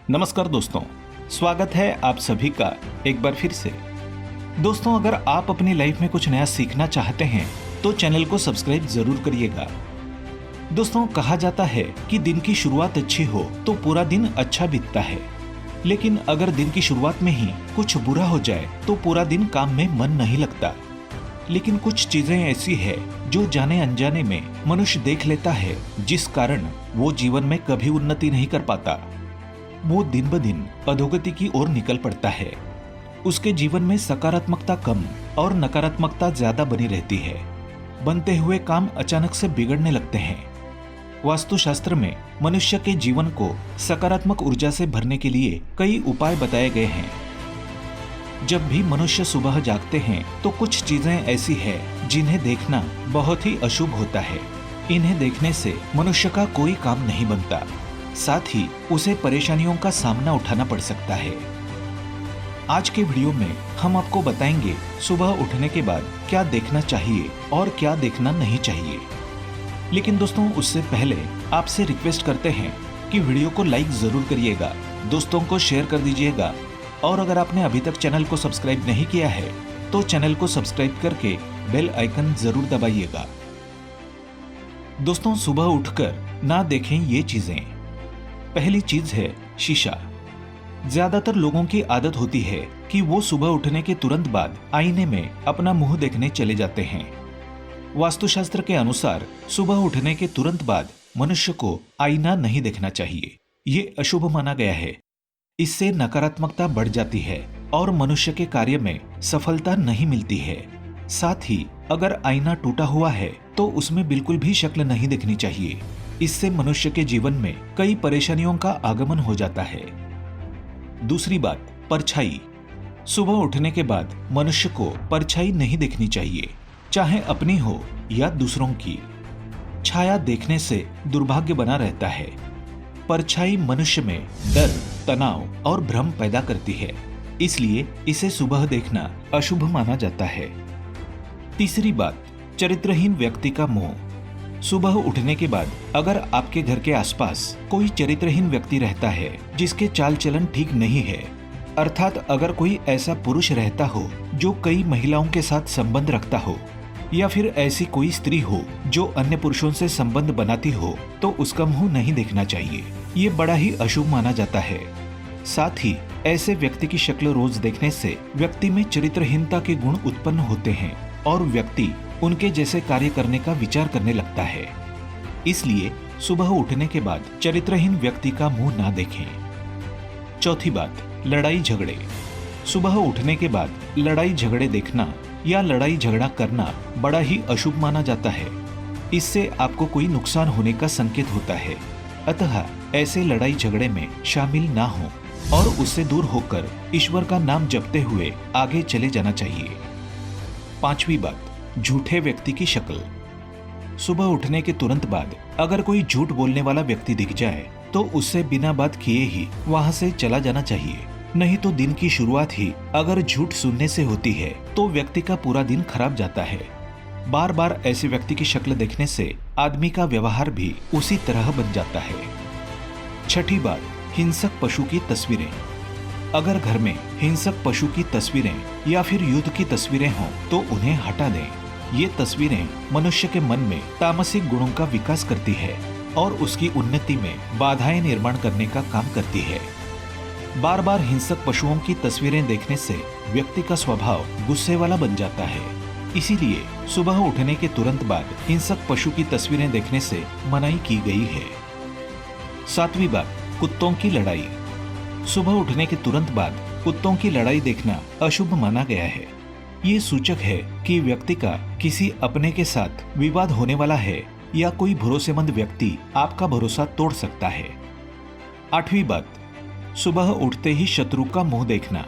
नमस्कार दोस्तों, स्वागत है आप सभी का एक बार फिर से। दोस्तों, अगर आप अपनी लाइफ में कुछ नया सीखना चाहते हैं तो चैनल को सब्सक्राइब जरूर करिएगा। दोस्तों, कहा जाता है कि दिन की शुरुआत अच्छी हो तो पूरा दिन अच्छा बीतता है, लेकिन अगर दिन की शुरुआत में ही कुछ बुरा हो जाए तो पूरा दिन काम में मन नहीं लगता। लेकिन कुछ चीजें ऐसी है जो जाने अनजाने में मनुष्य देख लेता है, जिस कारण वो जीवन में कभी उन्नति नहीं कर पाता। वो दिन ब दिन अधोगति की ओर निकल पड़ता है। उसके जीवन में सकारात्मकता कम और नकारात्मकता ज्यादा बनी रहती है। बनते हुए काम अचानक से बिगड़ने लगते हैं। वास्तुशास्त्र में मनुष्य के जीवन को सकारात्मक ऊर्जा से भरने के लिए कई उपाय बताए गए हैं। जब भी मनुष्य सुबह जागते हैं तो कुछ चीजें ऐसी है जिन्हें देखना बहुत ही अशुभ होता है। इन्हें देखने से मनुष्य का कोई काम नहीं बनता, साथ ही उसे परेशानियों का सामना उठाना पड़ सकता है। आज के वीडियो में हम आपको बताएंगे सुबह उठने के बाद क्या देखना चाहिए और क्या देखना नहीं चाहिए। लेकिन दोस्तों, उससे पहले आपसे रिक्वेस्ट करते हैं कि वीडियो को लाइक जरूर करिएगा, दोस्तों को शेयर कर दीजिएगा, और अगर आपने अभी तक चैनल को सब्सक्राइब नहीं किया है तो चैनल को सब्सक्राइब करके बेल आइकन जरूर दबाइएगा। दोस्तों, सुबह उठकर ना देखें ये चीजें। पहली चीज है शीशा। ज्यादातर लोगों की आदत होती है कि वो सुबह उठने के तुरंत बाद आईने में अपना मुंह देखने चले जाते हैं। वास्तुशास्त्र के अनुसार सुबह उठने के तुरंत बाद मनुष्य को आईना नहीं देखना चाहिए। ये अशुभ माना गया है। इससे नकारात्मकता बढ़ जाती है और मनुष्य के कार्य में सफलता नहीं मिलती है। साथ ही अगर आईना टूटा हुआ है तो उसमें बिल्कुल भी शक्ल नहीं दिखनी चाहिए। इससे मनुष्य के जीवन में कई परेशानियों का आगमन हो जाता है। दूसरी बात, परछाई। सुबह उठने के बाद मनुष्य को परछाई नहीं देखनी चाहिए, चाहे अपनी हो या दूसरों की। छाया देखने से दुर्भाग्य बना रहता है। परछाई मनुष्य में डर, तनाव और भ्रम पैदा करती है, इसलिए इसे सुबह देखना अशुभ माना जाता है। तीसरी बात, चरित्रहीन व्यक्ति का मुंह। सुबह उठने के बाद अगर आपके घर के आसपास कोई चरित्रहीन व्यक्ति रहता है जिसके चाल चलन ठीक नहीं है, अर्थात अगर कोई ऐसा पुरुष रहता हो जो कई महिलाओं के साथ संबंध रखता हो, या फिर ऐसी कोई स्त्री हो जो अन्य पुरुषों से संबंध बनाती हो, तो उसका मुंह नहीं देखना चाहिए। ये बड़ा ही अशुभ माना जाता है। साथ ही ऐसे व्यक्ति की शक्ल रोज देखने से व्यक्ति में चरित्रहीनता के गुण उत्पन्न होते हैं और व्यक्ति उनके जैसे कार्य करने का विचार करने लगता है। इसलिए सुबह उठने के बाद चरित्रहीन व्यक्ति का मुंह ना देखें। चौथी बात, लड़ाई झगड़े। सुबह उठने के बाद लड़ाई झगड़े देखना या लड़ाई झगड़ा करना बड़ा ही अशुभ माना जाता है। इससे आपको कोई नुकसान होने का संकेत होता है। अतः ऐसे लड़ाई झगड़े में शामिल ना हो और उससे दूर होकर ईश्वर का नाम जपते हुए आगे चले जाना चाहिए। पांचवी बात, झूठे व्यक्ति की शक्ल। सुबह उठने के तुरंत बाद अगर कोई झूठ बोलने वाला व्यक्ति दिख जाए तो उससे बिना बात किए ही वहां से चला जाना चाहिए। नहीं तो दिन की शुरुआत ही अगर झूठ सुनने से होती है तो व्यक्ति का पूरा दिन खराब जाता है। बार बार ऐसे व्यक्ति की शक्ल देखने से आदमी का व्यवहार भी उसी तरह बन जाता है। छठी बात, हिंसक पशु की तस्वीरें। अगर घर में हिंसक पशु की तस्वीरें या फिर युद्ध की तस्वीरें हों तो उन्हें हटा दें। ये तस्वीरें मनुष्य के मन में तामसिक गुणों का विकास करती है और उसकी उन्नति में बाधाएं निर्माण करने का काम करती है। बार बार हिंसक पशुओं की तस्वीरें देखने से व्यक्ति का स्वभाव गुस्से वाला बन जाता है। इसीलिए सुबह उठने के तुरंत बाद हिंसक पशु की तस्वीरें देखने से मनाही की गई है। सातवीं बात, कुत्तों की लड़ाई। सुबह उठने के तुरंत बाद कुत्तों की लड़ाई देखना अशुभ माना गया है। ये सूचक है कि व्यक्ति का किसी अपने के साथ विवाद होने वाला है या कोई भरोसेमंद व्यक्ति आपका भरोसा तोड़ सकता है। आठवीं बात, सुबह उठते ही शत्रु का मुंह देखना।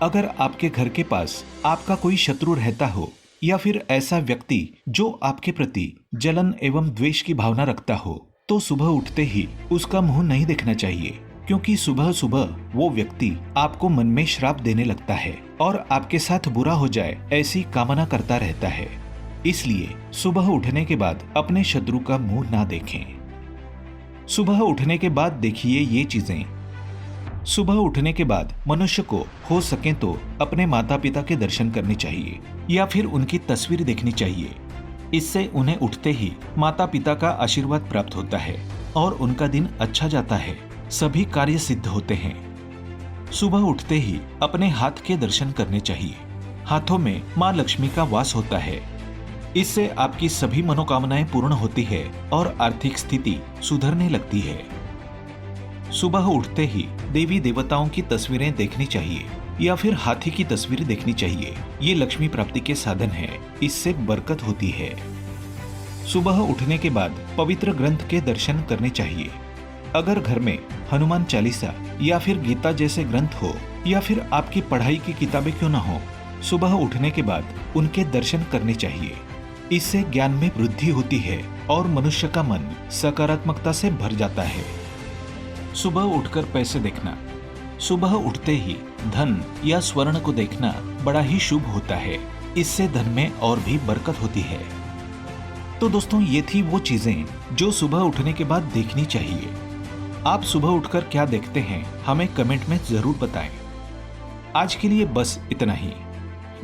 अगर आपके घर के पास आपका कोई शत्रु रहता हो या फिर ऐसा व्यक्ति जो आपके प्रति जलन एवं द्वेष की भावना रखता हो, तो सुबह उठते ही उसका मुंह नहीं देखना चाहिए, क्योंकि सुबह सुबह वो व्यक्ति आपको मन में श्राप देने लगता है और आपके साथ बुरा हो जाए ऐसी कामना करता रहता है। इसलिए सुबह उठने के बाद अपने शत्रु का मुंह ना देखें। सुबह उठने के बाद देखिए ये चीजें। सुबह उठने के बाद मनुष्य को हो सके तो अपने माता पिता के दर्शन करने चाहिए या फिर उनकी तस्वीर देखनी चाहिए। इससे उन्हें उठते ही माता पिता का आशीर्वाद प्राप्त होता है और उनका दिन अच्छा जाता है, सभी कार्य सिद्ध होते हैं। सुबह उठते ही अपने हाथ के दर्शन करने चाहिए। हाथों में माँ लक्ष्मी का वास होता है। इससे आपकी सभी मनोकामनाएं पूर्ण होती है और आर्थिक स्थिति सुधरने लगती है। सुबह उठते ही देवी देवताओं की तस्वीरें देखनी चाहिए या फिर हाथी की तस्वीर देखनी चाहिए। ये लक्ष्मी प्राप्ति के साधन है, इससे बरकत होती है। सुबह उठने के बाद पवित्र ग्रंथ के दर्शन करने चाहिए। अगर घर में हनुमान चालीसा या फिर गीता जैसे ग्रंथ हो या फिर आपकी पढ़ाई की किताबें क्यों न हो, सुबह उठने के बाद उनके दर्शन करने चाहिए। इससे ज्ञान में वृद्धि होती है और मनुष्य का मन सकारात्मकता से भर जाता है। सुबह उठकर पैसे देखना। सुबह उठते ही धन या स्वर्ण को देखना बड़ा ही शुभ होता है। इससे धन में और भी बरकत होती है। तो दोस्तों, ये थी वो चीजें जो सुबह उठने के बाद देखनी चाहिए। आप सुबह उठकर क्या देखते हैं हमें कमेंट में जरूर बताएं। आज के लिए बस इतना ही।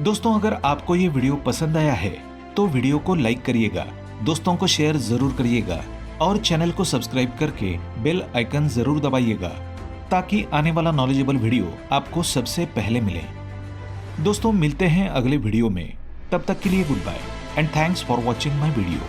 दोस्तों, अगर आपको ये वीडियो पसंद आया है तो वीडियो को लाइक करिएगा, दोस्तों को शेयर जरूर करिएगा और चैनल को सब्सक्राइब करके बेल आइकन जरूर दबाइएगा ताकि आने वाला नॉलेजेबल वीडियो आपको सबसे पहले मिले। दोस्तों, मिलते हैं अगले वीडियो में। तब तक के लिए goodbye and thanks for watching my video.